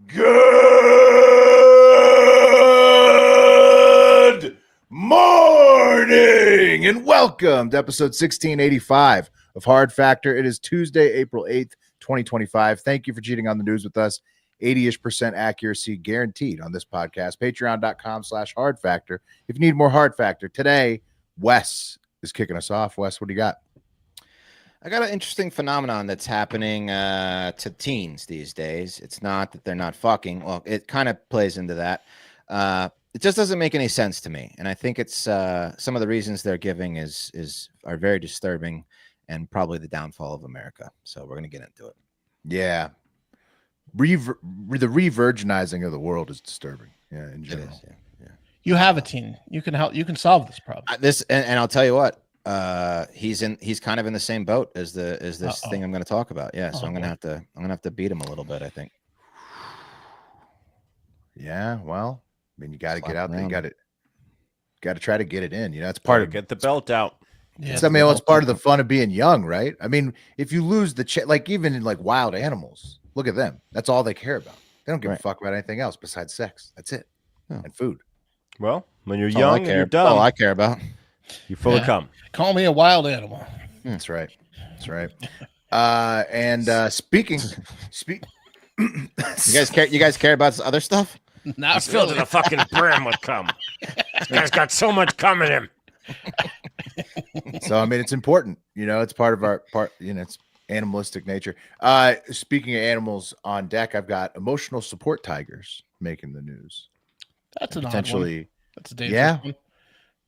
Good morning and welcome to episode 1685 of Hard Factor. It is Tuesday, April 8th, 2025. Thank you for cheating on the news with us. 80-ish% accuracy guaranteed on this podcast. Patreon.com/Hard Factor. If you need more Hard Factor today, Wes is kicking us off. Wes, what do you got? I got an interesting phenomenon that's happening to teens these days. It's not that they're not fucking. Well, it kind of plays into that. It just doesn't make any sense to me. And I think it's some of the reasons they're giving are very disturbing and probably the downfall of America. So we're going to get into it. Yeah. The re-virginizing of the world is disturbing. Yeah, in general. Yeah. You have a teen. You can help. You can solve this problem. And I'll tell you what. He's kind of in the same boat as this thing I'm going to talk about. Yeah, so I'm gonna have to beat him a little bit, I think. Yeah, well, I mean, you got to get out there. You got to try to get it in. You know, it's part of get the belt out. Yeah, it's part of the fun of being young, right? I mean, if you lose like even in like wild animals, look at them. That's all they care about. They don't give a fuck about anything else besides sex. That's it, and food. Well, when you're young and you're dumb, all I care about. You're full of cum. Call me a wild animal. That's right. And speaking, you guys care about this other stuff? Not He's filled to the fucking brim with cum. This guy's got so much cum in him. So I mean, it's important. You know, it's part of our part. You know, it's animalistic nature. Speaking of animals on deck, I've got emotional support tigers making the news. That's an potentially. Odd one. That's a dangerous one.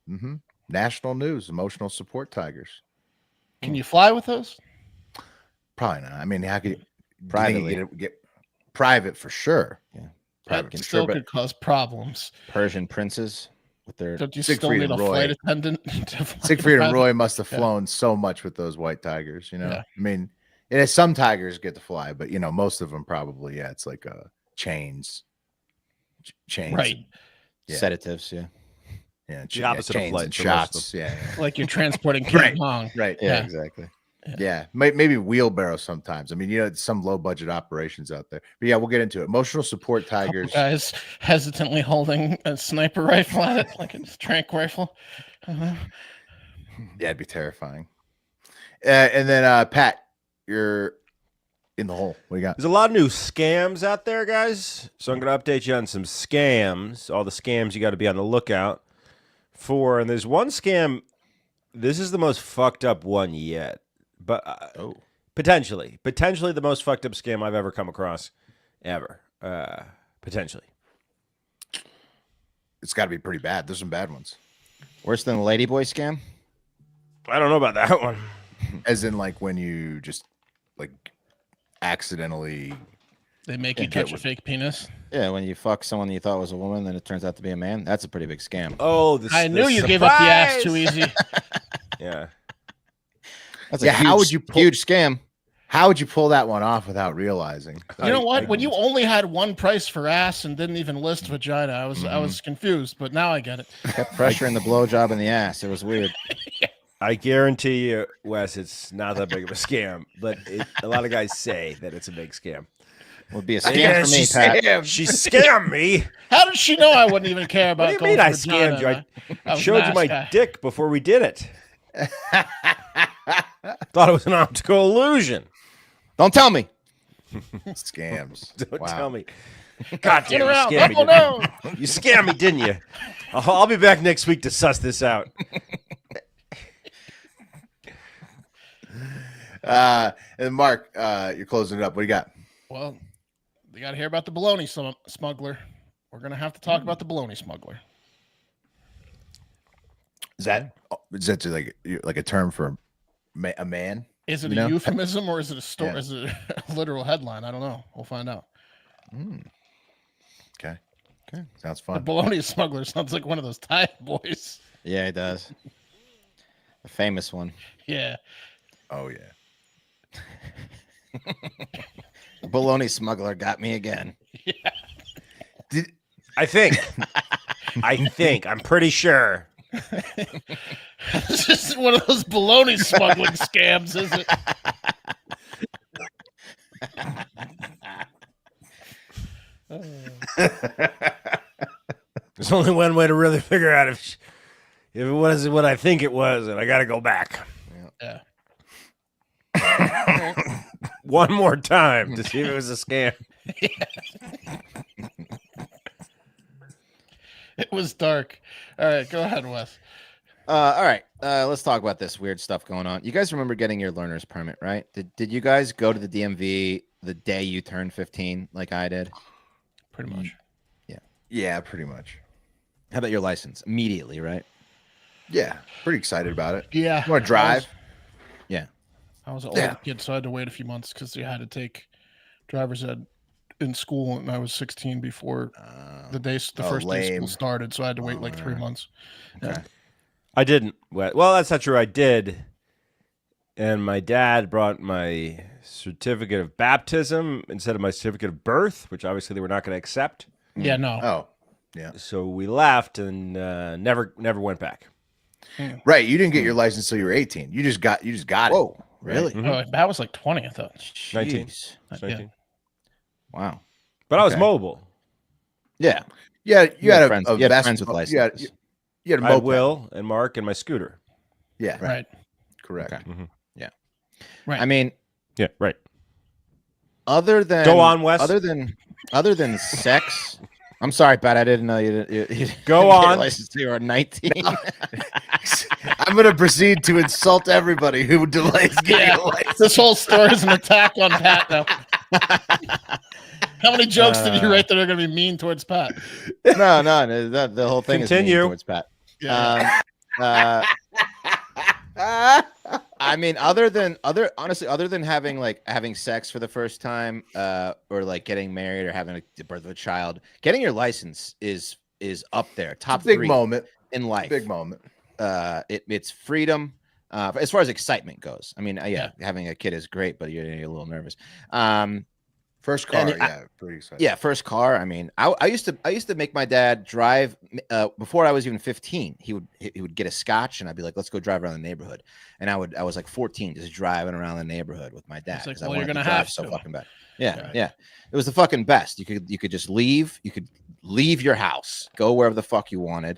Mm-hmm. National news, emotional support tigers. Can you fly with those? Probably not. I mean, how could you privately get private for sure? Yeah, private that still could cause problems. Persian princes with their Siegfried and Roy. Flight attendant. Siegfried and Roy must have flown so much with those white tigers. You know, I mean, some tigers get to fly, but you know, most of them probably, it's like chains, right? Sedatives, yeah. Yeah, the opposite of flight, and shots. Yeah, like you're transporting King Kong. Right. Yeah, exactly. Yeah, maybe wheelbarrows sometimes. I mean, you know, some low budget operations out there. But yeah, we'll get into it. Emotional support tigers. Guys hesitantly holding a sniper rifle at it, like a tranq rifle. Yeah, it'd be terrifying. And then Pat, you're in the hole. What do you got? There's a lot of new scams out there, guys. So I'm going to update you on some scams. All the scams you got to be on the lookout for. And there's one scam. This is the most fucked up one yet, but potentially the most fucked up scam I've ever come across, ever. Potentially, it's got to be pretty bad. There's some bad ones. Worse than the ladyboy scam. I don't know about that one. As in, like when you just like accidentally. They make you touch a fake penis. Yeah, when you fuck someone you thought was a woman, then it turns out to be a man. That's a pretty big scam. Oh, I knew you gave up the ass too easy. Yeah, that's a huge scam. How would you pull that one off without realizing? You know what? When you only had one price for ass and didn't even list vagina, I was confused, but now I get it. Kept pressuring the blowjob in the ass. It was weird. I guarantee you, Wes, it's not that big of a scam, but a lot of guys say that it's a big scam. It would be a scam for me, Pat. She scammed me. How did she know I wouldn't even care about? What do you mean I scammed you? I showed you my dick before we did it. Thought it was an optical illusion. Don't tell me. Scams. Don't tell me. God damn, you scammed me. You scammed me, didn't you? I'll be back next week to suss this out. And Mark, you're closing it up. What do you got? Well, they got to hear about the bologna smuggler. We're going to have to talk about the bologna smuggler. Is that like a term for a man? Is it a euphemism or is it a story? Yeah. Is it a literal headline? I don't know. We'll find out. Okay. Sounds fun. The bologna smuggler sounds like one of those Thai boys. Yeah, it does. A famous one. Yeah. Oh yeah. Bologna smuggler got me again. Yeah. I think. I'm pretty sure. It's just one of those bologna smuggling scams, is it? There's only one way to really figure out if it was what I think it was, and I got to go back Yeah. one more time to see if it was a scam. It was dark. All right, go ahead, Wes. All right, let's talk about this weird stuff going on. You guys remember getting your learner's permit, right? Did you guys go to the DMV the day you turned 15, like I did? Pretty much. Yeah, pretty much. How about your license? Immediately, right? Yeah, pretty excited about it. Yeah. You want to drive? I was an older kid, so I had to wait a few months because you had to take driver's ed in school, and I was 16 before the first day school started, so I had to wait like 3 months. Okay. Yeah. I didn't. Well, that's not true. I did. And my dad brought my certificate of baptism instead of my certificate of birth, which obviously they were not going to accept. Yeah, no. Oh, yeah. So we left and never went back. Right. You didn't get your license until you were 18. You just got it. Whoa, really? Mhm. Oh, that was like 20, I thought. 19. Jeez. It's 19. Wow. But I was Okay. mobile. Yeah. Yeah, you had friends, a you had vest- friends with licenses. You had a I moped. Will and Mark and my scooter. Yeah, Right. correct. Okay. Right. I mean, Yeah, right. other than Go on, Wes. Other than sex. I'm sorry, Pat. I didn't know you Go didn't get your on. license till you were 19. I'm going to proceed to insult everybody who delays getting Yeah. a license. This whole story is an attack on Pat now. How many jokes did you write that are going to be mean towards Pat? no, the whole thing is Continue. mean towards Pat. Yeah. I mean, other than having sex for the first time, or like getting married or having the birth of a child, getting your license is up there, top Big 3 moment. in life. Big moment. It's freedom. As far as excitement goes, I mean, Yeah. having a kid is great, but you're a little nervous. First car, And pretty excited. Yeah, first car. I mean, I used to make my dad drive before I was even 15. He would get a scotch, and I'd be like, "Let's go drive around the neighborhood." And I was like 14, just driving around the neighborhood with my dad It's like, because I well, you're wanted to gonna drive have so to. fucking bad. Yeah, Right. yeah. It was the fucking best. You could just leave. You could leave your house, go wherever the fuck you wanted,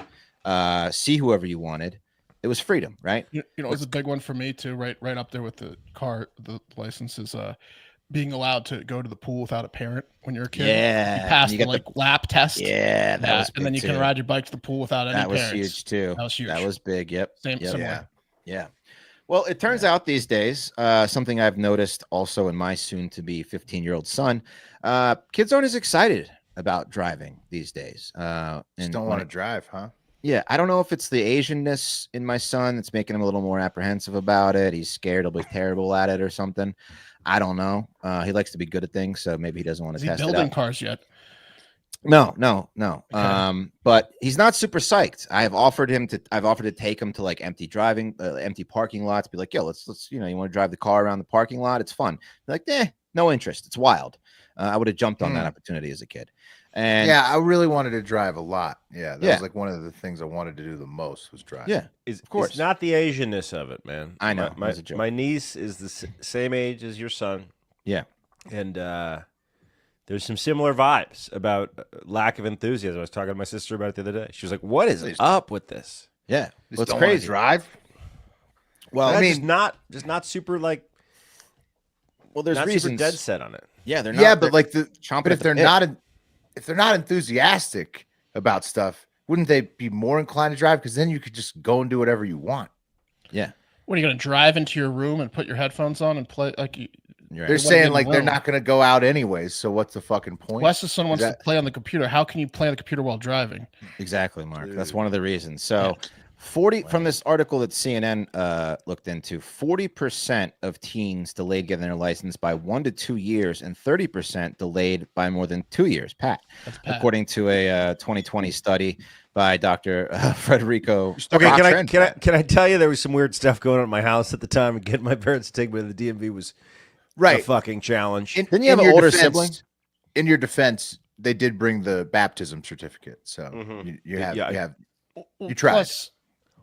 see whoever you wanted. It was freedom, right? You know, it was a big one for me too, right up there with the car, the license is being allowed to go to the pool without a parent when you're a kid. Yeah, You pass you the get like lap test. Yeah, that was big and then you too. can ride your bike to the pool without any That was parents. huge too. That was huge. That was big. Yep. Same, Yep. similar. Yeah. Well, it turns out these days, something I've noticed also in my soon-to-be 15-year-old son, kids aren't as excited about driving these days. Just And don't when want to it- drive, huh? Yeah, I don't know if it's the Asianness in my son that's making him a little more apprehensive about it. He's scared he'll be terrible at it or something. I don't know. He likes to be good at things, so maybe he doesn't want Is to he test it building out. cars yet? No. Okay. But he's not super psyched. I've offered to take him to like empty parking lots. Be like, yo, let's you want to drive the car around the parking lot? It's fun. Be like, no interest. It's wild. I would have jumped on that opportunity as a kid. And Yeah, I really wanted to drive a lot. Yeah, that Yeah. was like one of the things I wanted to do the most was drive. yeah, Of course. It's not the Asianness of it, man. I know, My, it was a joke. my niece is the same age as your son. Yeah. And there's some similar vibes about lack of enthusiasm. I was talking to my sister about it the other day. She was like, "What is up with this?" yeah. Just Well, it's don't wanna crazy. drive. Well, I I mean, just not super like there's not reasons. super dead set on it. Yeah, they're not. Yeah, but like chomping but at if the they're bit. if they're not enthusiastic about stuff, wouldn't they be more inclined to drive? Because then you could just go and do whatever you want. Yeah, What are you going to drive into your room and put your headphones on and play? Like you're They're right. wanna saying get in like the they're room. not going to go out anyways. So what's the fucking point? Wes's son wants that- to play on the computer. How can you play on the computer while driving? Exactly, Mark. That's Dude. one of the reasons. So, 40 from this article that CNN looked into, 40% of teens delayed getting their license by 1 to 2 years, and 30% delayed by more than 2 years. Pat, That's Pat. according to a 2020 study by Dr. Federico. Okay, Rock can I trend, can I Pat. can I tell you there was some weird stuff going on at my house at the time, and getting my parents to take me to the DMV was a Right. fucking challenge. Didn't you have an your older defense- sibling? In your defense, they did bring the baptism certificate. So Mhm. you have Yeah, you have Well, You tried. Plus,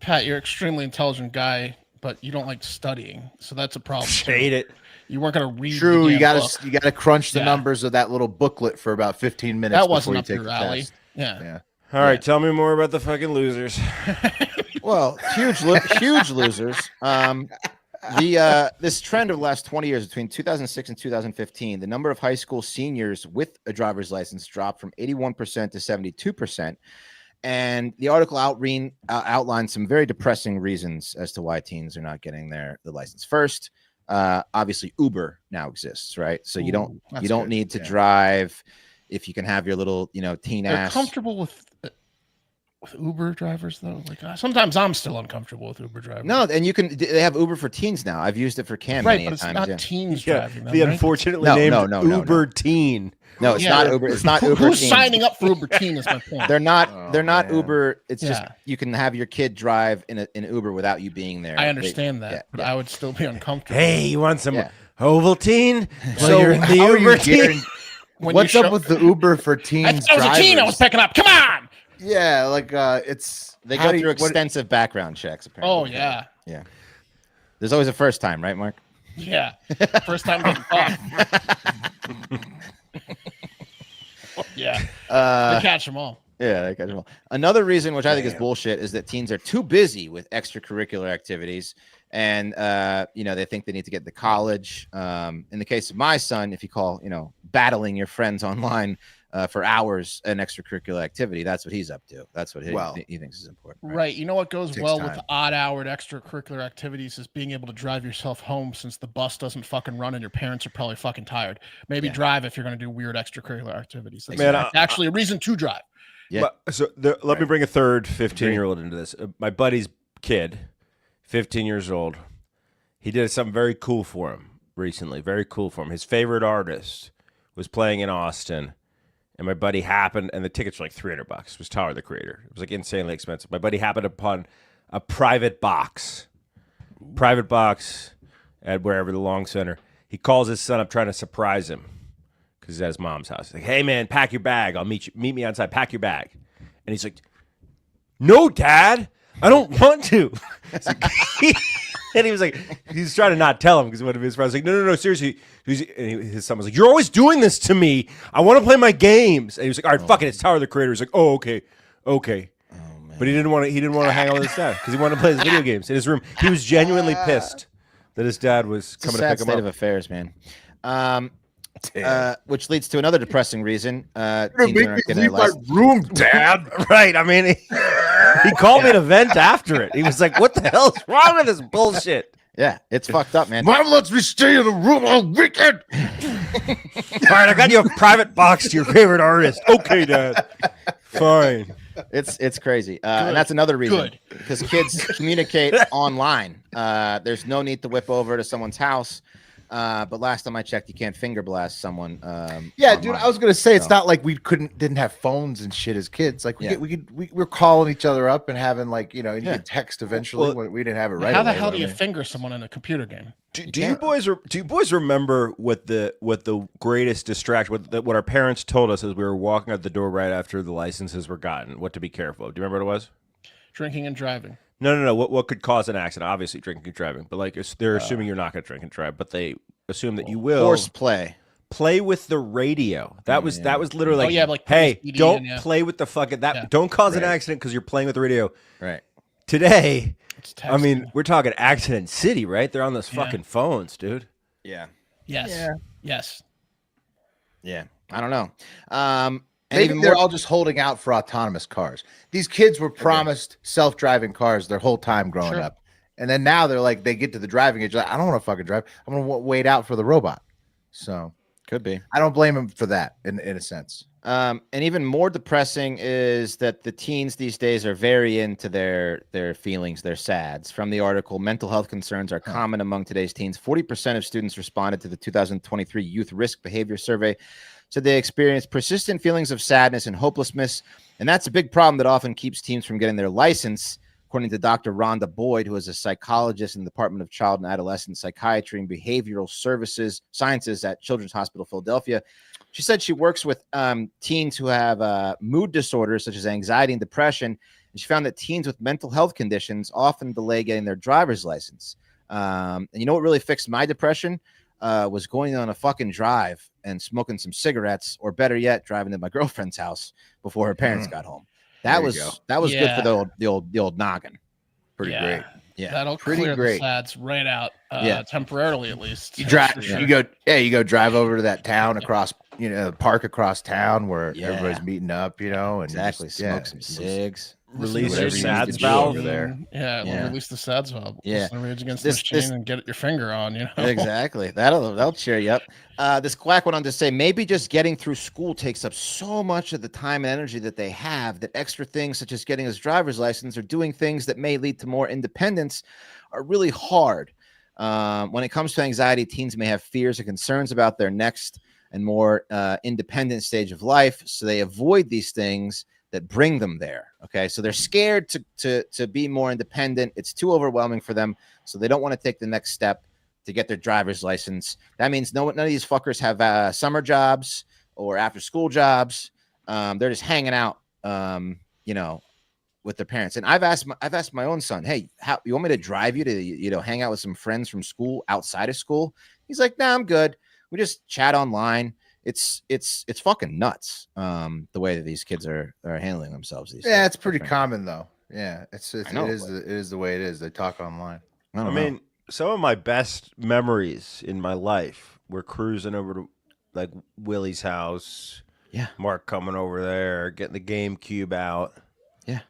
Pat, you're an extremely intelligent guy, but you don't like studying, so that's a problem. too. Hate it. You weren't going to read. True, you gotta crunch the numbers of that little booklet for about 15 minutes. That wasn't before you up take your the alley. test. Yeah. All right, tell me more about the fucking losers. Well, huge losers. This trend of the last 20 years, between 2006 and 2015, the number of high school seniors with a driver's license dropped from 81% to 72%. And the article outlines some very depressing reasons as to why teens are not getting the license. First, obviously Uber now exists, right? So you don't need to drive if you can have your little, teen They're ass. comfortable with Uber drivers though. Like sometimes I'm still uncomfortable with Uber drivers. No, and they have Uber for teens now. I've used it for Cam right, many but it's times. not teens driving them, the right? unfortunately named Uber Teen. No, it's not Uber. It's not Uber. Who's Teen. signing up for Uber Teen is my point. They're not. They're not Uber. It's just Yeah. you can have your kid drive in Uber without you being there. I understand that, but I would still be uncomfortable. Hey, you want some Ovaltine? So you're in the how are Uber you Teen. What's up with the Uber for teens? I was a teen. I was picking up. Come on. Yeah, like it's They go through extensive background checks. Apparently. Oh yeah. Yeah. There's always a first time, right, Mark? Yeah. First time getting caught. Yeah. They catch them all. Yeah, they catch them all. Another reason, which I think is bullshit, is that teens are too busy with extracurricular activities, and they think they need to get to college. In the case of my son, if you call battling your friends online for hours an extracurricular activity, that's what he's up to. That's what he thinks is important. Right. You know what goes Takes well time. with odd-houred extracurricular activities is being able to drive yourself home, since the bus doesn't fucking run and your parents are probably fucking tired. Maybe drive if you're going to do weird extracurricular activities. That's actually a reason to drive. Yeah. Let me bring a third 15-year-old into this. My buddy's kid, 15 years old, he did something very cool for him recently. Very cool for him. His favorite artist was playing in Austin, and my buddy happened, and the tickets were like $300. It was Tyler, the Creator. It was like insanely expensive. My buddy happened upon a private box at wherever the Long Center. He calls his son up trying to surprise him because he's at his mom's house. He's like, hey man, pack your bag. I'll meet me outside. Pack your bag. And he's like, no, Dad, I don't want to. And he was like, he's trying to not tell him because one of his friends was like, no, seriously. And his son was like, you're always doing this to me. I want to play my games. And he was like, all right, fuck it. It's Tyler, the Creator. He's like, oh, okay. Oh, man. But he didn't want to hang out with his dad because he wanted to play his video games in his room. He was genuinely pissed that his dad was coming to pick him up. State of affairs, man. Which leads to another depressing reason. Leave my room, Dad. Right. I mean, he called me to vent after it. He was like, what the hell's wrong with this bullshit? Yeah, it's fucked up, man. Mom lets me stay in the room all weekend. All right, I got you a private box to your favorite artist. Okay, Dad. Fine. It's crazy. And that's another reason. Because kids communicate online. There's no need to whip over to someone's house. But last time I checked, you can't finger blast someone. Yeah, dude, I was gonna say it's not like we didn't have phones and shit as kids. Like we're calling each other up and having like you could text eventually. When we didn't have it right. How the hell do you finger someone in a computer game? Do you boys remember what the greatest distraction what our parents told us as we were walking out the door right after the licenses were gotten? What to be careful of? Do you remember what it was? Drinking and driving. No. What could cause an accident? Obviously, drinking and driving. But like, they're assuming you're not going to drink and drive, but they assume that you will. Horseplay. Play with the radio. That was literally like, like hey, CD don't play with the fucking that. Yeah. Don't cause an accident because you're playing with the radio. Right. Today, I mean, we're talking accident city, right? They're on those fucking phones, dude. Yeah. Yes. Yeah. Yes. Yeah. I don't know. Maybe they're all just holding out for autonomous cars. These kids were promised self-driving cars their whole time growing up. And then now they're like, they get to the driving age. Like, I don't want to fucking drive. I'm going to wait out for the robot. So could be. I don't blame them for that in a sense. And even more depressing is that the teens these days are very into their feelings, their sads. From the article, mental health concerns are common among today's teens. 40% of students responded to the 2023 Youth Risk Behavior Survey. So they experience persistent feelings of sadness and hopelessness. And that's a big problem that often keeps teens from getting their license, according to Dr. Rhonda Boyd, who is a psychologist in the Department of Child and Adolescent Psychiatry and Behavioral Sciences at Children's Hospital Philadelphia. She said she works with teens who have mood disorders such as anxiety and depression. And she found that teens with mental health conditions often delay getting their driver's license. And you know what really fixed my depression? was going on a fucking drive and smoking some cigarettes, or better yet, driving to my girlfriend's house before her parents got home. That was good for the old noggin. Pretty great. Yeah, that'll pretty clear great. the sads right out. Temporarily at least. You drive. Sure. You go drive over to that town across, park across town where everybody's meeting up, and exactly smoke some cigs. Release your SADS valve over there. Release the SADS valve. Rage Against the Machine and get your finger on. Exactly. That'll cheer you up. This quack went on to say maybe just getting through school takes up so much of the time and energy that they have that extra things such as getting his driver's license or doing things that may lead to more independence are really hard. When it comes to anxiety, teens may have fears and concerns about their next and more independent stage of life, so they avoid these things that bring them there. Okay, so they're scared to be more independent. It's too overwhelming for them, so they don't want to take the next step to get their driver's license. That means none of these fuckers have summer jobs or after school jobs. They're just hanging out, with their parents. And I've asked my own son, hey, how you want me to drive you to hang out with some friends from school outside of school? He's like, nah, I'm good. We just chat online. It's fucking nuts. The way that these kids are handling themselves these days. It's pretty common though. Yeah, it is the way it is. They talk online. I mean, some of my best memories in my life were cruising over to like Willie's house. Yeah, Mark coming over there, getting the GameCube out. Yeah,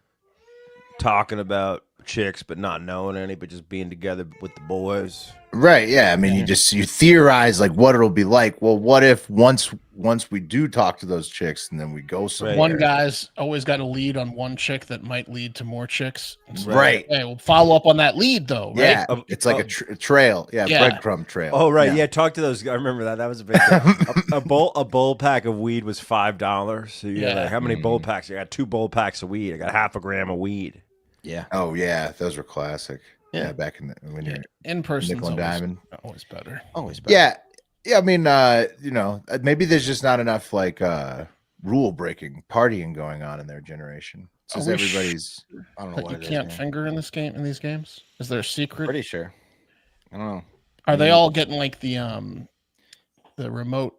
talking about chicks, but not knowing any, but just being together with the boys. Right. Yeah. I mean, you theorize like what it'll be like. Well, what if once we do talk to those chicks and then we go somewhere? One guy's always got a lead on one chick that might lead to more chicks. Right. Hey, we'll follow up on that lead though. Right? Yeah. It's like a trail. Yeah. Breadcrumb trail. Oh, right. Yeah. Talk to those. I remember that. That was a big thing. a bowl pack of weed was $5. So how many bowl packs? I got 2 bowl packs of weed. I got half a gram of weed. Yeah. Oh yeah, those were classic. Yeah, back when you're in person, nickel and diamond, always better. Always better. Yeah. I mean, maybe there's just not enough like rule breaking, partying going on in their generation. Because everybody's, I don't know what you can't finger in these games. Is there a secret? Pretty sure. I don't know. Are they all getting like the remote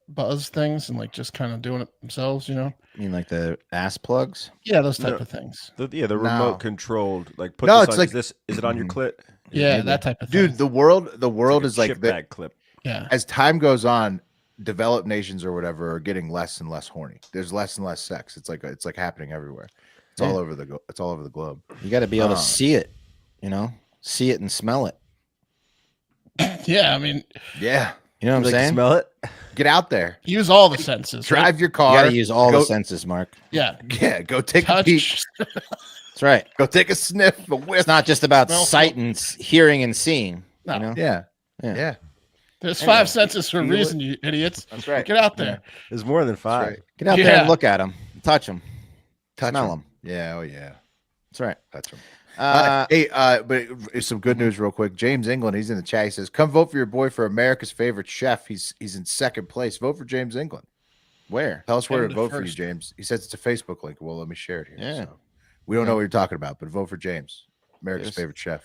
buzz things and like just kind of doing it themselves? You mean like the ass plugs? Yeah, those type of things. The remote controlled. Like put this on, like is it on your clit? Yeah, that type of thing. Dude, the world is like that clip. Yeah. As time goes on, developed nations or whatever are getting less and less horny. There's less and less sex. It's like happening everywhere. It's all over the globe. You got to be able to see it, see it and smell it. Yeah, I mean, yeah. You know what I'm saying? Smell it. Get out there. Use all the senses. Drive your car. You got to use all the senses, Mark. Yeah. Yeah. Go take a peek. That's right. Go take a sniff. A whiff. It's not just about sight and hearing and seeing. No. Yeah. There's 5 senses for a reason, you idiots. That's right. Get out there. Yeah. There's more than 5. Right. Get out there and look at them. Touch them. Smell them. Yeah. Oh, yeah. That's right. Touch them. But it's some good news real quick. James England, he's in the chat. He says, come vote for your boy for America's favorite chef. He's in 2nd place. Vote for James England. Where? Tell us where to vote for you, James. He says it's a Facebook link. Well, let me share it here. Yeah. So we don't know what you're talking about, but vote for James, America's favorite chef.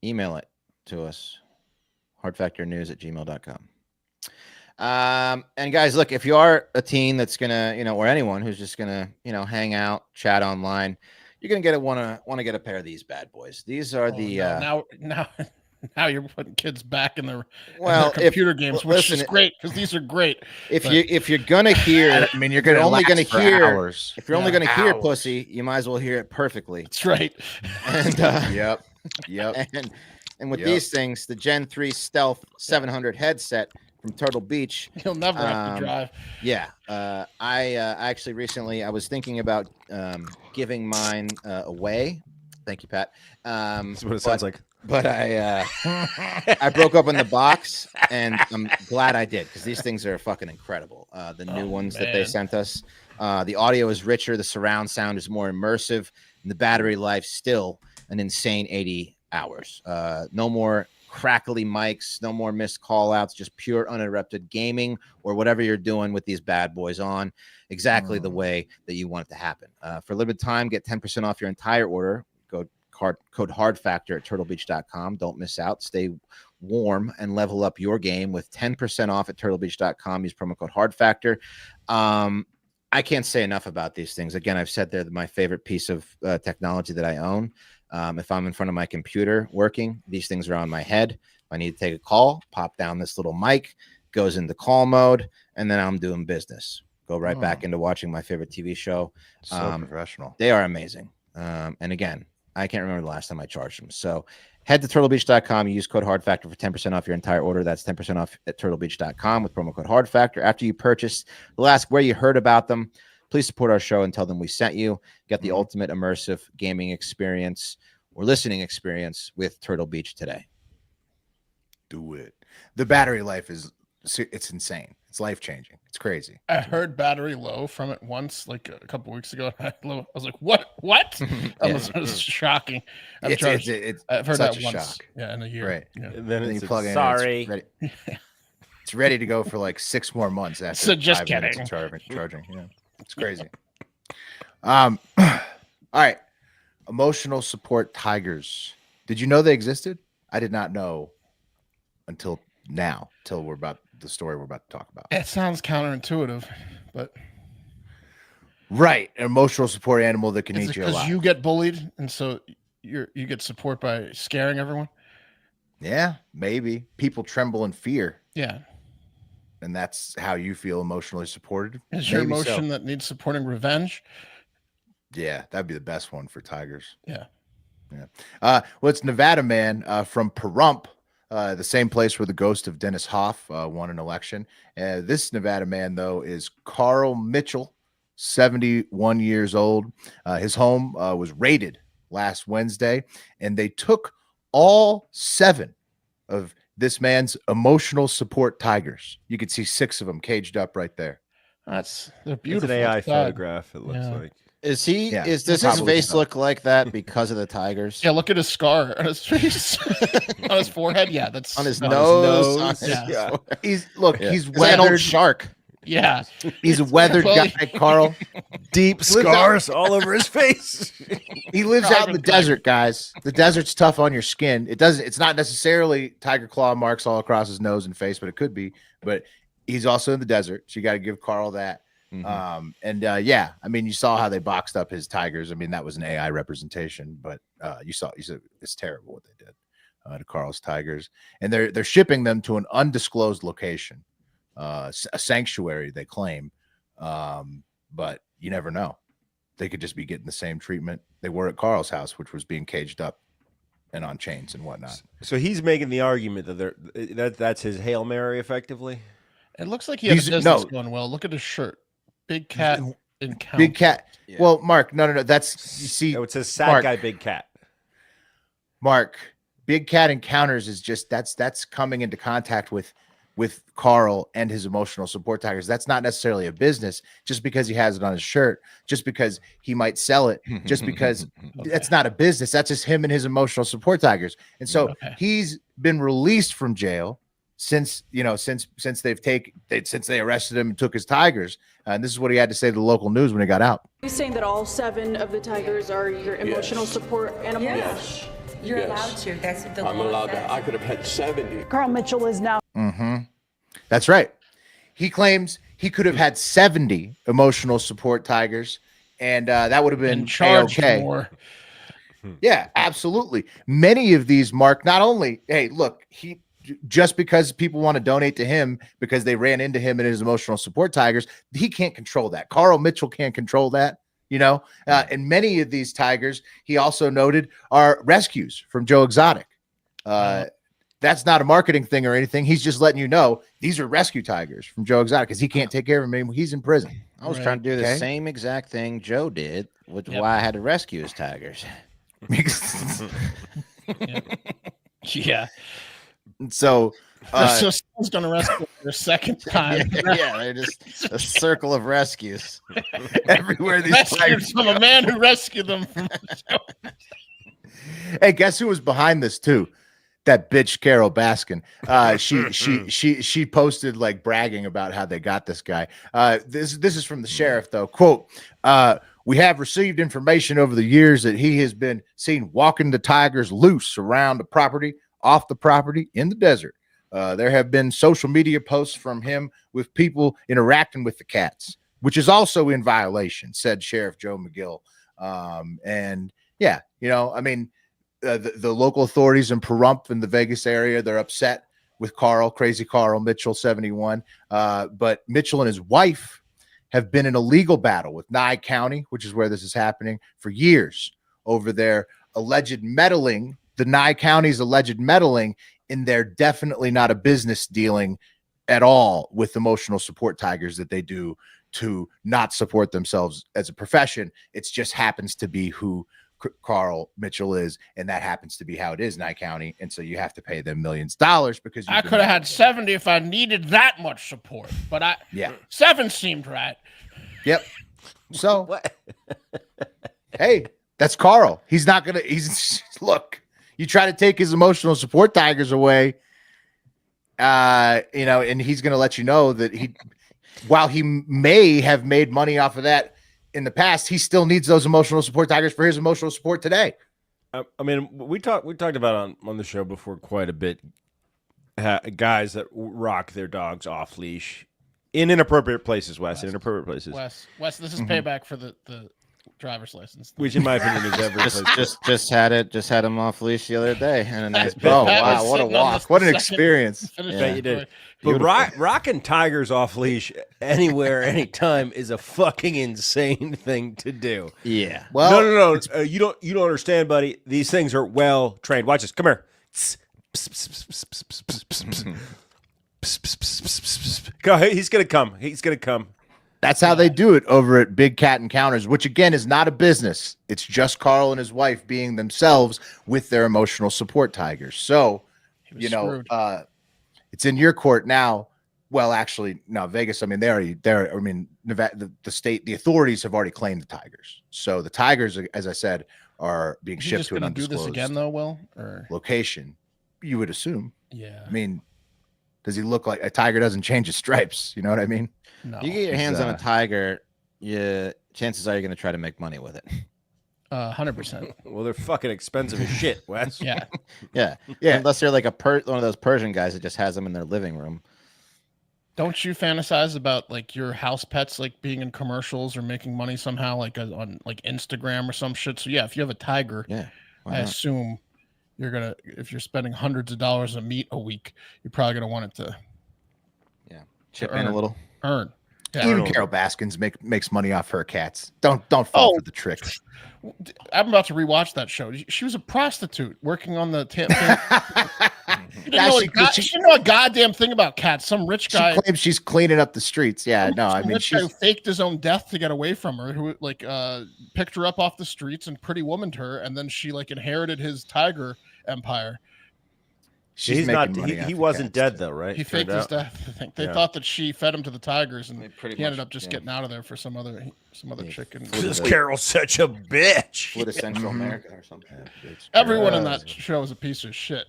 Email it to us. hardfactornews@gmail.com. And guys, look, if you are a teen that's gonna, or anyone who's just gonna, hang out, chat online, you're gonna want to get a pair of these bad boys. These are now you're putting kids back in their computer games, which is great because these are great. If you're gonna hear, I mean, you're only gonna hear hours. If you're only gonna hear pussy, you might as well hear it perfectly. That's right. And yep. And with these things, the Gen 3 Stealth 700 headset from Turtle Beach. You'll never have to drive. Yeah. I actually recently I was thinking about giving mine away. Thank you, Pat. That's what it sounds like. But I broke open the box, and I'm glad I did because these things are fucking incredible. The new ones that they sent us. The audio is richer. The surround sound is more immersive. And the battery life still an insane 80 hours. No more crackly mics, no more missed call outs, just pure uninterrupted gaming or whatever you're doing with these bad boys on exactly the way that you want it to happen. For a limited time, get 10% off your entire order. Go code HARDFACTOR at turtlebeach.com. Don't miss out. Stay warm and level up your game with 10% off at turtlebeach.com. Use promo code HARDFACTOR. I can't say enough about these things. Again, I've said they're my favorite piece of technology that I own. If I'm in front of my computer working, these things are on my head. If I need to take a call, pop down this little mic, goes into call mode, and then I'm doing business. Go right back into watching my favorite TV show. So professional. They are amazing. And again, I can't remember the last time I charged them. So head to turtlebeach.com. Use code HARDFACTOR for 10% off your entire order. That's 10% off at turtlebeach.com with promo code HARDFACTOR. After you purchase, they'll ask where you heard about them. Please support our show and tell them we sent you. Get the ultimate immersive gaming experience or listening experience with Turtle Beach today. Do it. The battery life it's insane. It's life-changing. It's crazy. I heard battery low from it once, like a couple weeks ago. I was like, "What? It was shocking." I've heard that once. Shock. Yeah, in a year. Right. Yeah. And then you it's plug in. sorry. It's ready to go for like 6 more months after. So just 5 minutes kidding. of charging. Yeah, it's crazy. All right. Emotional support tigers. Did you know they existed? I did not know until now. Till we're about the story we're about to talk about. It sounds counterintuitive, but right, an emotional support animal that can eat you alive. Because you get bullied, and so you get support by scaring everyone. Yeah, maybe people tremble in fear. Yeah, and that's how you feel emotionally supported. Is your emotion that needs supporting revenge? Yeah, that'd be the best one for tigers. Yeah. Well, it's Nevada man from Pahrump. The same place where the ghost of Dennis Hoff won an election. This Nevada man, though, is Carl Mitchell, 71 years old. His home was raided last Wednesday, and they took all 7 of this man's emotional support tigers. You could see 6 of them caged up right there. They're beautiful. It's an AI photograph, it looks like. Does his face look like that because of the tigers? Yeah, look at his scar on his face, on his forehead. Yeah, that's on his nose. He's weathered. An old shark. Yeah, he's a weathered guy, Carl. Deep scars all over his face. He lives out in the desert, guys. The desert's tough on your skin. It's not necessarily tiger claw marks all across his nose and face, but it could be. But he's also in the desert, so you got to give Carl that. I mean, you saw how they boxed up his tigers. I mean, that was an AI representation, but you saw it's terrible what they did to Carl's tigers, and they're shipping them to an undisclosed location, a sanctuary they claim, but you never know. They could just be getting the same treatment they were at Carl's house, which was being caged up and on chains and whatnot. So he's making the argument that that's his Hail Mary, effectively. It looks like he has business going well. Look at his shirt. Big cat encounter. Big cat. Yeah. Well, Mark, no. That's you see. It says sad guy, big cat. Mark, big cat encounters is just that's coming into contact with Carl and his emotional support tigers. That's not necessarily a business just because he has it on his shirt, just because he might sell it, just because that's not a business. That's just him and his emotional support tigers. And so he's been released from jail since they arrested him and took his tigers. And this is what he had to say to the local news when he got out. He's saying that all 7 of the tigers are your emotional support animals? Yes. You're allowed to. That's what the law allowed says. to. I could have had 70. Carl Mitchell is now. That's right. He claims he could have had 70 emotional support tigers, and that would have been okay. More. Yeah, absolutely. Many of these, Mark, not only, hey, look, just because people want to donate to him because they ran into him and his emotional support tigers, he can't control that. Carl Mitchell can't control that, and many of these tigers, he also noted, are rescues from Joe Exotic. That's not a marketing thing or anything. He's just letting you know these are rescue tigers from Joe Exotic because he can't take care of him anymore. He's in prison. I was trying to do the same exact thing Joe did, which is why I had to rescue his tigers. Yeah. So someone's going to rescue for a second time. They're just a circle of rescues everywhere. These tigers from a man who rescued them from the show. Hey, guess who was behind this too? That bitch Carol Baskin. She posted like bragging about how they got this guy. This is from the sheriff though. Quote, We have received information over the years that he has been seen walking the tigers loose around the property, off the property, in the desert. There have been social media posts from him with people interacting with the cats, which is also in violation, said Sheriff Joe McGill. And yeah, you know, I mean, the local authorities in Pahrump in the Vegas area, they're upset with Crazy Carl Mitchell, 71. But Mitchell and his wife have been in a legal battle with Nye County, which is where this is happening, for years over their alleged meddling, the Nye County's alleged meddling in their definitely not a business dealing at all with emotional support tigers that they do to not support themselves as a profession. It just happens to be who Carl Mitchell is, and that happens to be how it is, Nye County, and so you have to pay them millions of dollars because I could have had 70 if I needed that much support, but 7 seemed right. Yep. So hey, that's Carl. He's not gonna. Look. You try to take his emotional support tigers away, you know, and he's going to let you know that while he may have made money off of that in the past, he still needs those emotional support tigers for his emotional support today. I mean, we talked about on the show before quite a bit, guys that rock their dogs off leash in inappropriate places, Wes. In inappropriate places. Wes, this is payback for the driver's license, which in my opinion is every place. Just had him off leash the other day, and a nice. Oh wow, what a walk! What an experience! Bet you did. But rocking tigers off leash anywhere, anytime is a fucking insane thing to do. Yeah. Well, no. You don't understand, buddy. These things are well trained. Watch this. Come here. Go. He's gonna come. He's gonna come. That's how they do it over at Big Cat Encounters, which again is not a business. It's just Carl and his wife being themselves with their emotional support tigers. So, you know, it's in your court now. Well, actually, no, Vegas. I mean, Nevada, the state, the authorities have already claimed the tigers. So the tigers, as I said, are being shipped to an undisclosed do this again, though, Will? Or location. You would assume. Yeah. I mean, does he look like a tiger? Doesn't change his stripes. You know what I mean? No. You get your hands on a tiger, chances are you're going to try to make money with it. 100%. Well, they're fucking expensive as shit, Wes. Yeah. Unless they're like one of those Persian guys that just has them in their living room. Don't you fantasize about like your house pets like being in commercials or making money somehow, like on like Instagram or some shit? So yeah, if you have a tiger, I assume you're gonna, if you're spending hundreds of dollars on meat a week, you're probably gonna want it to chip in a little. Earn. Yeah. Even Carol Baskins makes money off her cats. Don't fall for the trick. I'm about to rewatch that show. She was a prostitute working on the she didn't know a goddamn thing about cats. Some rich guy claims she's cleaning up the streets. Yeah, no, I mean, she faked his own death to get away from her. Who picked her up off the streets and pretty womaned her, and then she like inherited his tiger empire. He's not. He wasn't dead though, right? He faked his death. I think they thought that she fed him to the tigers, and he ended up just getting out of there for some other chicken. This Carol's such a bitch. Flew to Central America or something. Everyone in that show is a piece of shit.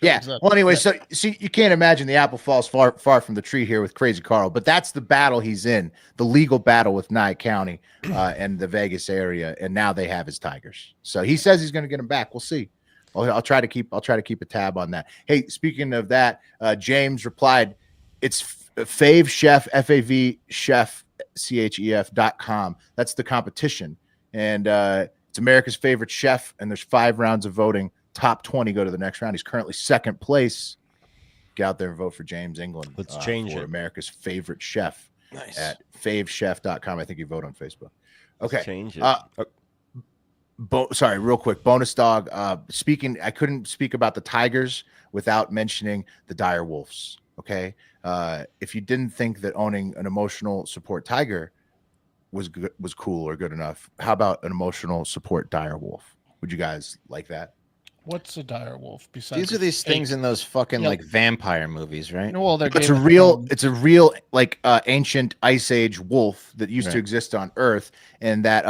Yeah. Well, anyway, so see, you can't imagine the apple falls far from the tree here with Crazy Carl, but that's the battle he's in, the legal battle with Nye County and the Vegas area, and now they have his tigers. So he says he's going to get them back. We'll see. I'll try to keep a tab on that. Hey, speaking of that, James replied, it's Fave Chef, F-A-V Chef, CHEF.com. That's the competition. And it's America's favorite chef, and there's 5 rounds of voting. Top 20 go to the next round. He's currently 2nd place. Get out there and vote for James England. Let's change it. America's favorite chef. Nice. At favechef.com. I think you vote on Facebook. Okay. Let's change it. Sorry, real quick. Bonus dog. I couldn't speak about the Tigers without mentioning the Direwolves. Okay. If you didn't think that owning an emotional support tiger was cool or good enough, how about an emotional support direwolf? Would you guys like that? What's a direwolf? Besides, these are these things in those fucking like vampire movies, right? No, well, it's a real like ancient ice age wolf that used to exist on Earth, and that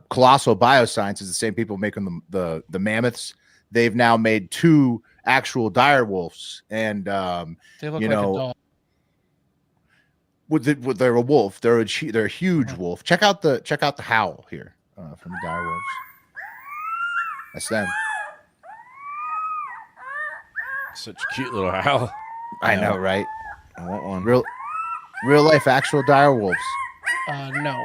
Colossal Bioscience is the same people making the mammoths. They've now made 2 actual direwolves, and they look like a dog. they're a wolf. They're a huge wolf. Check out the howl here from the direwolves. That's them. Such a cute little howl. I know, right? I want one. Real life actual direwolves. No.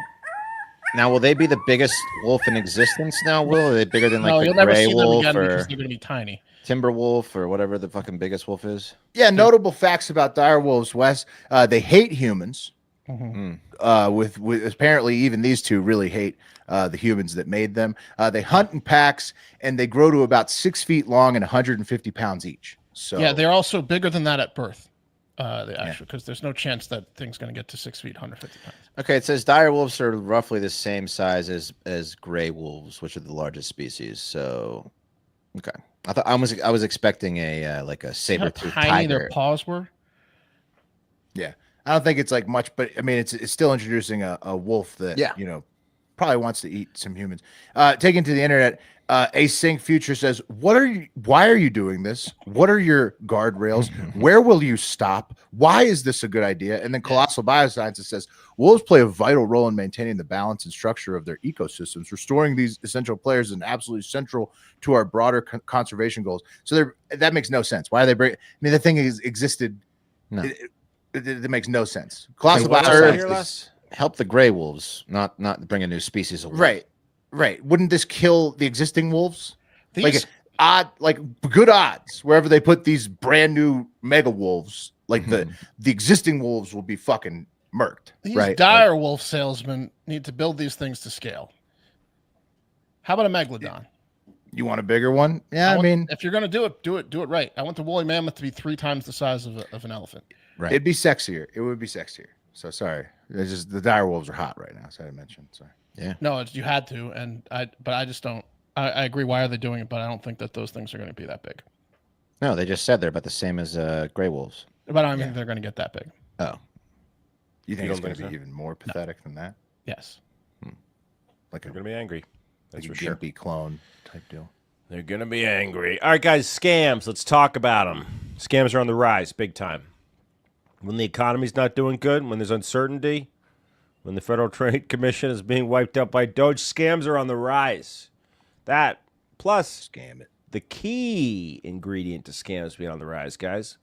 Now, will they be the biggest wolf in existence now, Will? Are they bigger than like the you'll never gray see them wolf again or because they're going to be tiny. timber wolf or whatever the fucking biggest wolf is? Yeah, notable facts about direwolves, Wes. They hate humans. With apparently even these two really hate the humans that made them. They hunt in packs, and they grow to about 6 feet long and 150 pounds each. So Yeah, they're also bigger than that at birth. Because there's no chance that thing's going to get to 6 feet, 150 pounds. Okay, it says dire wolves are roughly the same size as gray wolves, which are the largest species. So, okay, I was expecting a like a saber-toothed tiny tiger. their paws were. Yeah, I don't think it's like much, but I mean, it's still introducing a wolf that probably wants to eat some humans. Taken to the internet, Async Future says, why are you doing this? What are your guardrails? Where will you stop? Why is this a good idea? And then Colossal Biosciences says, wolves play a vital role in maintaining the balance and structure of their ecosystems. Restoring these essential players is absolutely central to our broader conservation goals. So that makes no sense. Why are they bring? I mean, the thing existed. No. It makes no sense. Colossal What Biosciences help the gray wolves, not bring a new species of wolf. Right. Wouldn't this kill the existing wolves? These, Good odds wherever they put these brand new mega wolves, like the existing wolves will be fucking murked. these Right. dire wolf salesmen need to build these things to scale. How about a megalodon? You want a bigger one? Yeah, I mean, if you're gonna do it right. I want the woolly mammoth to be 3 times the size of an elephant. Right. it'd be sexier. It would be sexier. So sorry. It's just the dire wolves are hot right now. So I mentioned. Sorry. Yeah. No, you had to, but I just don't. I agree. Why are they doing it? But I don't think that those things are going to be that big. No, they just said they're about the same as gray wolves. But I don't think they're going to get that big. Oh, You think You it's don't going to think be even more pathetic than that? Yes. Like They're gonna be angry. That's a for sure. gimpy clone type deal. They're gonna be angry. All right, guys, scams. Let's talk about them. Scams are on the rise, big time. When the economy's not doing good, when there's uncertainty, when the Federal Trade Commission is being wiped out by Doge, scams are on the rise. That plus Scam it. the key ingredient to scams being on the rise, guys.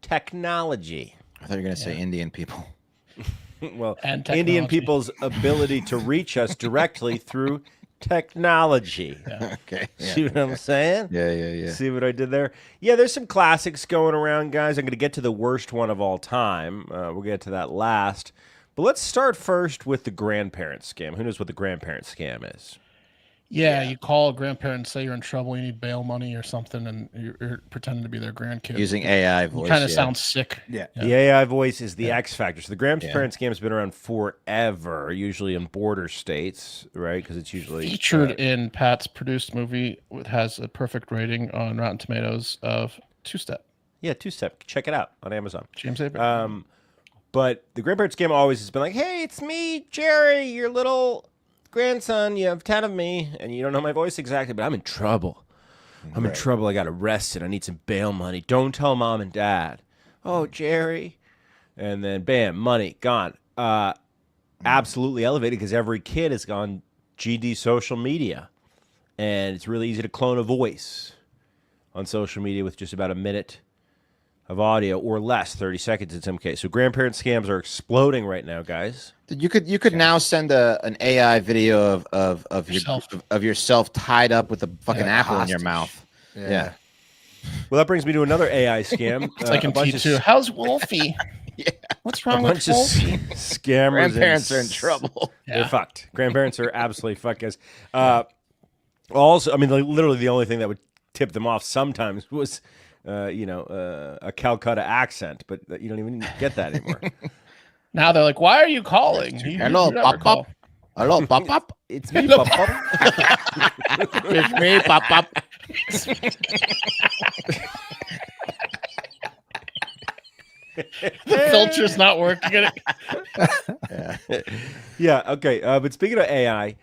Technology. I thought you were going to say Indian people. Well, And Indian technology. people's ability to reach us directly through technology. Okay. See what I'm saying? Yeah. See what I did there? Yeah, there's some classics going around, guys. I'm going to get to the worst one of all time. We'll get to that last. But let's start first with the grandparent scam. Who knows what the grandparent scam is? Yeah, you call a grandparent and say you're in trouble, you need bail money or something, and you're pretending to be their grandkid. Using AI voice. kind of sounds sick. Yeah. The AI voice is the X factor. So the grandparent scam has been around forever, usually in border states, right? Because it's usually Featured in Pat's produced movie, it has a perfect rating on Rotten Tomatoes of Two Step. Yeah, two-step. Check it out on Amazon. James Abraham. But the grandparent scam always has been like, hey, it's me, Jerry, your little grandson. You have 10 of me, and you don't know my voice exactly, but I'm in trouble. I'm in trouble. I got arrested. I need some bail money. Don't tell mom and dad. Oh, Jerry. And then, bam, money gone. Absolutely elevated because every kid has gone GD social media. And it's really easy to clone a voice on social media with just about a minute of audio or less, 30 seconds in some cases. So grandparent scams are exploding right now, guys. You could now send an AI video of yourself tied up with a fucking apple in your hostage. mouth. Yeah. Well, that brings me to another AI scam. It's like in a bunch of T2. How's Wolfie? What's wrong with bunch of Wolfie? scammers. Grandparents and are in trouble. They're fucked. Grandparents are absolutely fucked, guys. Also, I mean, literally the only thing that would tip them off sometimes was, a Calcutta accent, but you don't even get that anymore. Now they're like, why are you calling? Hello, You never pop call. up. Hello, pop up. It's me, Papa. It's me, pop up. The filter's not working. Yeah, okay. But speaking of AI,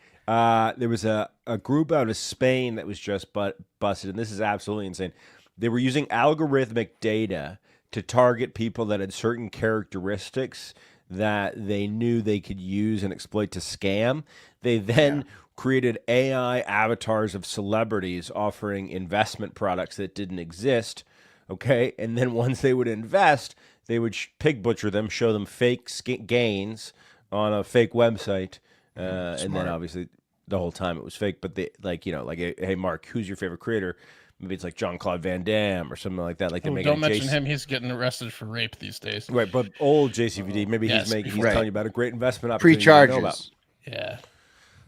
there was a group out of Spain that was just busted, and this is absolutely insane. They were using algorithmic data to target people that had certain characteristics that they knew they could use and exploit to scam. They then created AI avatars of celebrities offering investment products that didn't exist. Okay. And then once they would invest, they would pig butcher them, show them fake gains on a fake website. And then obviously the whole time it was fake, but they hey, Mark, who's your favorite creator? Maybe it's like Jean-Claude Van Damme or something like that. Like they make don't mention him. He's getting arrested for rape these days. Right, but old JCVD, maybe he's telling you about a great investment opportunity. Pre-charges. Yeah.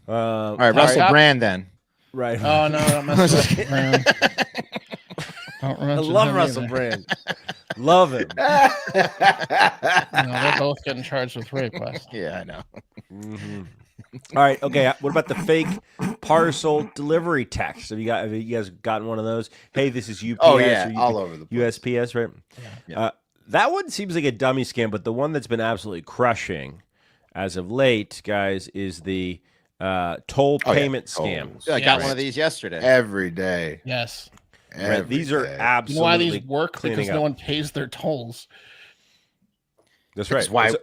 All right, Russell Brand then. Right. Oh no, don't mess with Russell Brand. I love Russell Brand. Love him. They're both getting charged with rape. Yeah, I know. Mm-hmm. All right. Okay. What about the fake parcel delivery text? Have you guys gotten one of those? Hey, this is UPS. Oh yeah, all over the place. USPS, right? Yeah. That one seems like a dummy scam, but the one that's been absolutely crushing as of late, guys, is the toll payment scam. I got one of these yesterday. Every day. Yes. Right. These are absolutely. You know why these work? Because no one pays their tolls. That's right. Why?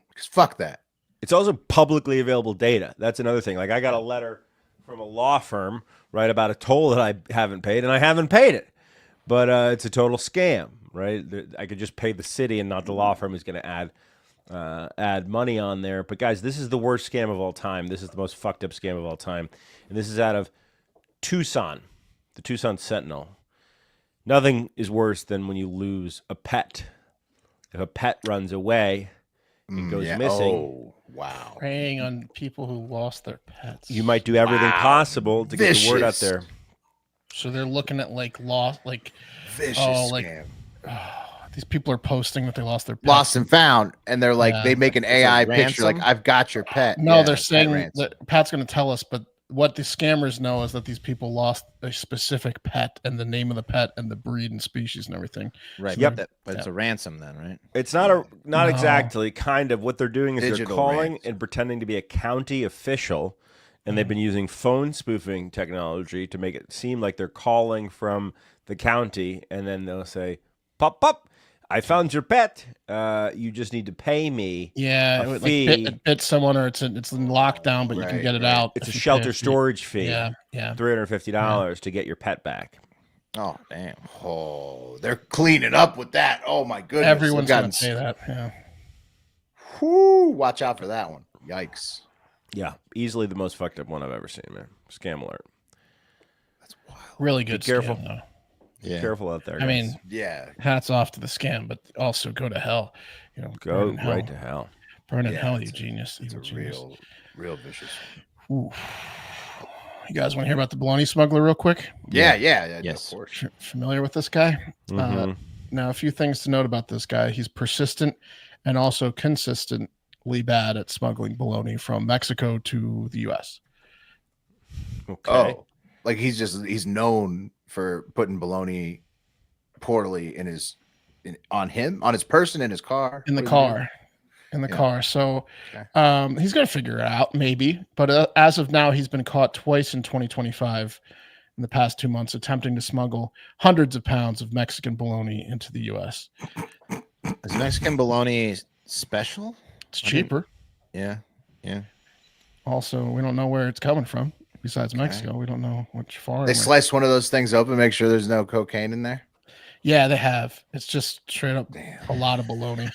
Because fuck that. It's also publicly available data. That's another thing. Like I got a letter from a law firm, right, about a toll that I haven't paid, and I haven't paid it. But it's a total scam, right? I could just pay the city and not the law firm who's going to add money on there. But guys, this is the worst scam of all time. This is the most fucked up scam of all time. And this is out of Tucson, the Tucson Sentinel. Nothing is worse than when you lose a pet. If a pet runs away and goes missing. Oh, wow. Preying on people who lost their pets. You might do everything possible to get the word out there. So they're looking at like vicious scam. These people are posting that they lost their pet. Lost and found, and they're like they make an AI picture like I've got your pet. No, they're saying that Pat's going to tell us, but what the scammers know is that these people lost a specific pet and the name of the pet and the breed and species and everything. Right. So but it's a ransom then, right? It's not exactly. Kind of what they're doing is they're calling and pretending to be a county official, and they've been using phone spoofing technology to make it seem like they're calling from the county, and then they'll say, "Pop, pop, I found your pet. You just need to pay me." Yeah, a fee. Like bit someone, or it's in lockdown, but you can get it out. It's a shelter storage fee. Yeah. $350 to get your pet back. Oh damn! Oh, they're cleaning up with that. Oh my goodness! Everyone's gonna say that. Yeah. Whoo! Watch out for that one. Yikes! Yeah, easily the most fucked up one I've ever seen, man. Scam alert. That's wild. Really good. Be careful. Scam, though. Yeah. Be careful out there, guys. I mean, yeah. Hats off to the scam, but also go to hell. Go right to hell. Burn in hell, you genius. It's a real vicious. Ooh. You guys want to hear about the bologna smuggler real quick? Yeah. Yes. Of course. Familiar with this guy? Mm-hmm. Now, a few things to note about this guy. He's persistent and also consistently bad at smuggling bologna from Mexico to the U.S. Okay. Oh, like he's known for putting bologna poorly on his person, in his car, in the car. So he's going to figure it out, maybe. But as of now, he's been caught twice in 2025 in the past 2 months attempting to smuggle hundreds of pounds of Mexican bologna into the U.S. Is Mexican bologna special? It's cheaper. Yeah. Also, we don't know where it's coming from. Besides Mexico, we don't know which farm. They sliced one of those things open, make sure there's no cocaine in there. Yeah, they have. It's just straight up a lot of bologna.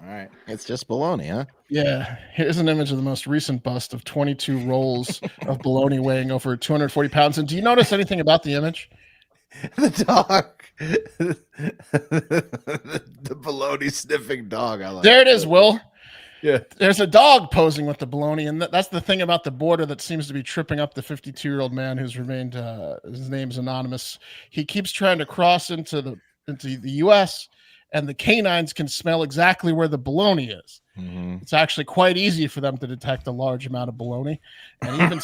All right. It's just bologna, huh? Yeah. Here's an image of the most recent bust of 22 rolls of bologna weighing over 240 pounds. And do you notice anything about the image? The dog. the bologna sniffing dog. I like there it is, Will. Yeah. There's a dog posing with the bologna. And that's the thing about the border that seems to be tripping up the 52-year-old man who's remained, his name's anonymous. He keeps trying to cross into the U.S., and the canines can smell exactly where the bologna is. Mm-hmm. It's actually quite easy for them to detect a large amount of bologna. And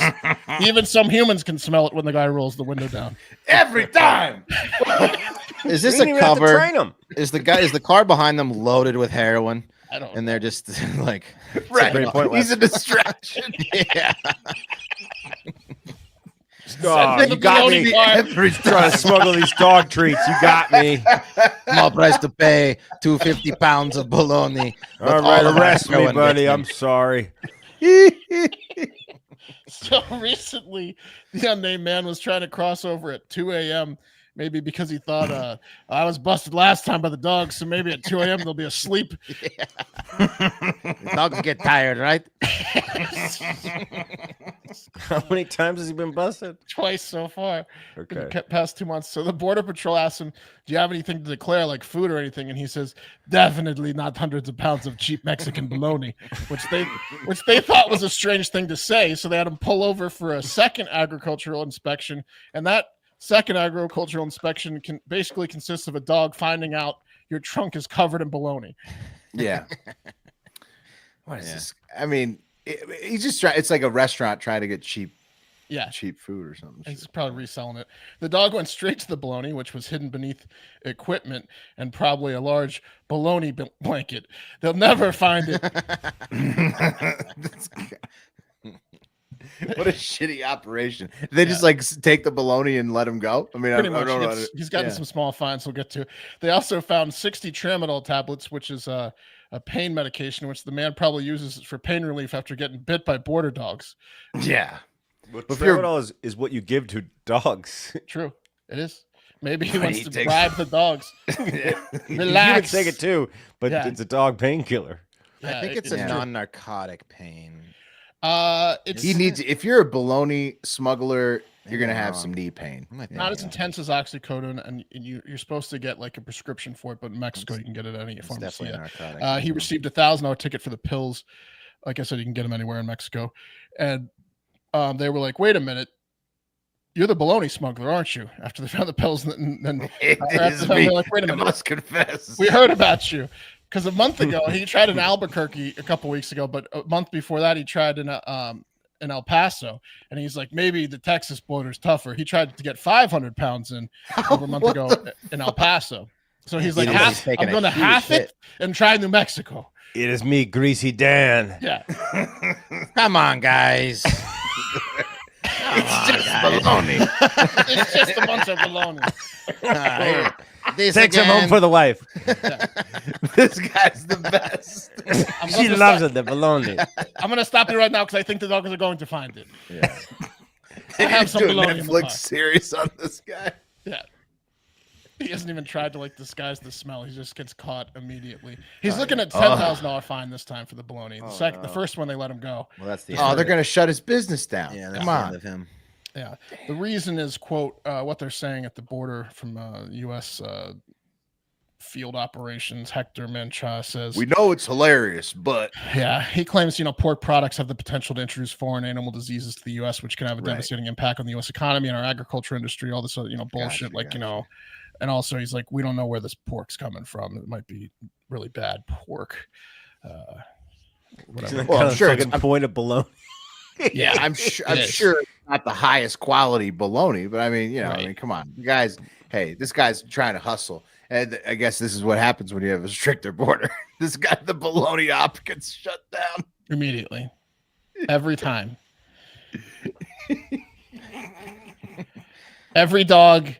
even some humans can smell it when the guy rolls the window down. Every time. Is this a cover? Train them. Is the car behind them loaded with heroin? I don't know. And they're just like, right. Great point, He's a distraction. Yeah. Oh, you got me. every Trying to smuggle these dog treats. You got me. Small price to pay. 250 pounds of bologna. All right, arrest me, buddy. I'm sorry. So recently, the unnamed man was trying to cross over at 2 a.m. Maybe because he thought I was busted last time by the dogs, so maybe at 2 a.m. they'll be asleep. The dogs get tired, right? How many times has he been busted? Twice so far. Okay. In the past 2 months. So the Border Patrol asked him, do you have anything to declare, like food or anything? And he says, definitely not hundreds of pounds of cheap Mexican bologna, which they thought was a strange thing to say. So they had him pull over for a second agricultural inspection. And that second agricultural inspection basically consists of a dog finding out your trunk is covered in bologna. Yeah. What is this? I mean, he's just trying. It's like a restaurant trying to get cheap food or something. He's probably reselling it. The dog went straight to the bologna, which was hidden beneath equipment and probably a large bologna blanket. They'll never find it. What a shitty operation. They just like take the bologna and let him go. I mean, I don't know. He's gotten some small fines we'll get to. They also found 60 tramadol tablets, which is a pain medication, which the man probably uses for pain relief after getting bit by border dogs. Yeah. But tramadol is what you give to dogs. True. It is. Maybe he wants to bribe the dogs. Relax. You would take it too, but it's a dog painkiller. I think it's a non-narcotic pain. He needs. If you're a bologna smuggler, you're gonna have some knee pain. Not as intense as oxycodone, and you're supposed to get like a prescription for it, but in Mexico you can get it at any pharmacy. He received a $1,000 ticket for the pills. Like I said, you can get them anywhere in Mexico, and they were like, "Wait a minute, you're the bologna smuggler, aren't you?" After they found the pills, and then they're like, "Wait a minute, I must confess, we heard about you." Because a month ago he tried in Albuquerque a couple weeks ago, but a month before that he tried in El Paso, and he's like, maybe the Texas border's tougher. He tried to get 500 pounds in over a month ago in El Paso. So he's like, I'm going to half it and try New Mexico. It is me, Greasy Dan. Yeah. Come on, guys. It's just bologna. It's just a bunch of bologna. Takes him home for the wife. Yeah. This guy's the best. She loves it, the bologna. I'm going to stop you right now because I think the dogs are going to find it. Yeah. I have some bologna in the Netflix car. series on this guy. Yeah. He hasn't even tried to like disguise the smell. He just gets caught immediately. He's looking at $10,000 fine this time for the bologna. The first one they let him go. Well, that's the they're going to shut his business down. Yeah, that's come the on. end of him. Yeah. The reason is, quote, what they're saying at the border from U.S. Field Operations. Hector Mancha says, we know it's hilarious, but yeah, he claims, pork products have the potential to introduce foreign animal diseases to the U.S., which can have a devastating impact on the U.S. economy and our agriculture industry, all this, bullshit. And also he's like, we don't know where this pork's coming from. It might be really bad pork. Whatever. Well, I'm sure it's a point of bologna. Yeah, I'm sure it's not the highest quality bologna, but I mean, I mean, come on, guys. Hey, this guy's trying to hustle, and I guess this is what happens when you have a stricter border. This guy, the bologna op, gets shut down immediately, every time. Every dog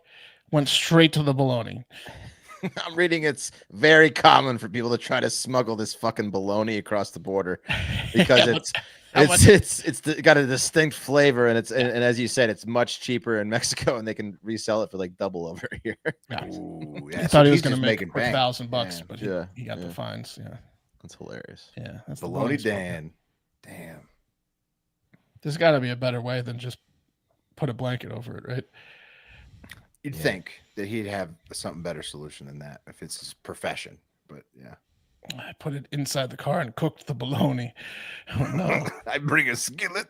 went straight to the bologna. I'm reading it's very common for people to try to smuggle this fucking bologna across the border because it's got a distinct flavor, and and as you said, it's much cheaper in Mexico, and they can resell it for like double over here. Yeah. Ooh, I thought he was going to make $1,000, but he got the fines. Yeah, that's hilarious. Yeah, that's bologna Dan. Damn, there's got to be a better way than just put a blanket over it, right? You'd think that he'd have something better solution than that if it's his profession, but yeah. I put it inside the car and cooked the bologna. Oh, no. I bring a skillet.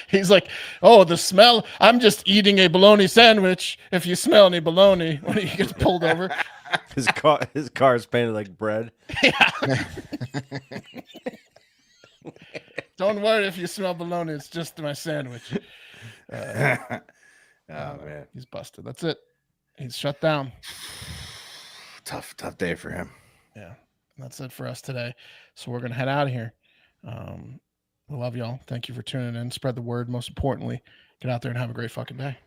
He's like, oh, the smell. I'm just eating a bologna sandwich. If you smell any bologna when he gets pulled over. His car is painted like bread. Yeah. Don't worry if you smell bologna. It's just my sandwich. Oh, man. He's busted. That's it. He's shut down. Tough day for him. Yeah. That's it for us today. So we're going to head out of here. I love y'all. Thank you for tuning in. Spread the word. Most importantly, get out there and have a great fucking day.